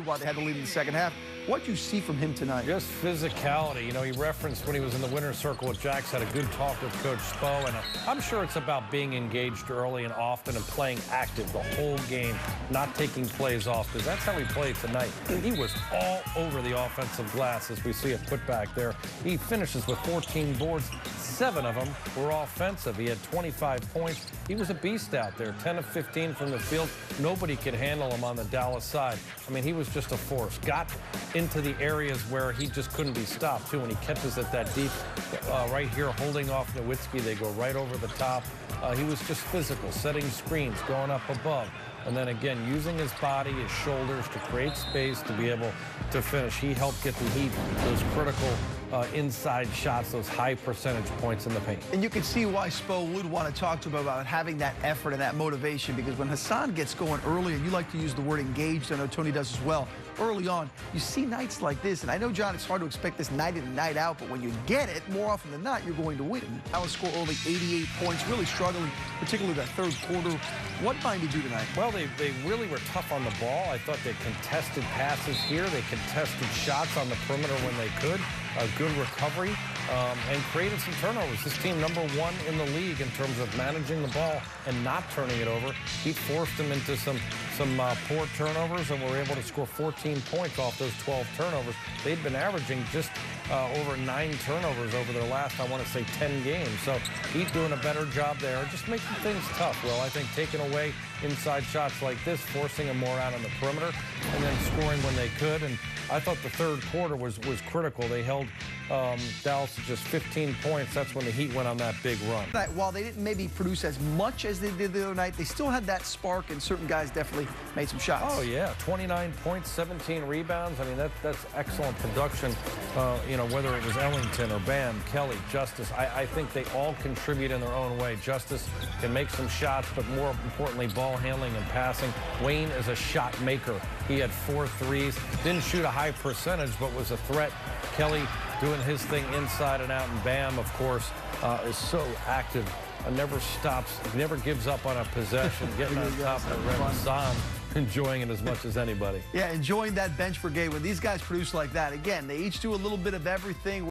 Why they had to lead in the second half. What do you see from him tonight? Just physicality. You know, he referenced when he was in the winner's circle with Jax, had a good talk with Coach Spo, and I'm sure it's about being engaged early and often and playing active the whole game, not taking plays off, because that's how he played tonight. He was all over the offensive glass, as we see it put back there. He finishes with 14 boards. 7 of them were offensive. He had 25 points. He was a beast out there, 10 of 15 from the field. Nobody could handle him on the Dallas side. I mean, he was just a force. Got into the areas where he just couldn't be stopped, too, when he catches it that deep. Right here, holding off Nowitzki. They go right over the top. He was just physical, setting screens, going up above. And then again, using his body, his shoulders to create space to be able to finish. He helped get the Heat those critical inside shots, those high percentage points in the paint. And you can see why Spo would want to talk to him about having that effort and that motivation, because when Hassan gets going early, and you like to use the word engaged, I know Tony does as well, early on, you see nights like this. And I know, John, it's hard to expect this night in and night out, but when you get it, more often than not, you're going to win. Dallas score early, 88 points, really struggling, particularly that third quarter. What might he do tonight? Well, they really were tough on the ball. I thought they contested passes here. They contested shots on the perimeter when they could. A good recovery and created some turnovers. This team #1 in the league in terms of managing the ball and not turning it over. He forced them into some poor turnovers and were able to score 14 points off those 12 turnovers. They'd been averaging just over 9 turnovers over their last, I want to say, 10 games. So he's doing a better job there, just making things tough. Well, I think taking away inside shots like this, forcing them more out on the perimeter, and then scoring when they could. And I thought the third quarter was critical. They held Dallas to just 15 points. That's when the Heat went on that big run. While they didn't maybe produce as much as they did the other night, they still had that spark, and certain guys definitely made some shots. Oh, yeah. 29 points, 17 rebounds. I mean, that's excellent production. You know, whether it was Ellington or Bam, Kelly, Justice, I think they all contribute in their own way. Justice can make some shots, but more importantly, ball handling and passing. Wayne is a shot maker. He had 4 threes. Didn't shoot a high percentage, but was a threat. Kelly doing his thing inside and out, and Bam, of course, is so active. Never stops, never gives up on a possession, getting on top of the rim. Hassan enjoying it as much as anybody. Yeah, enjoying that bench brigade. When these guys produce like that, again, they each do a little bit of everything.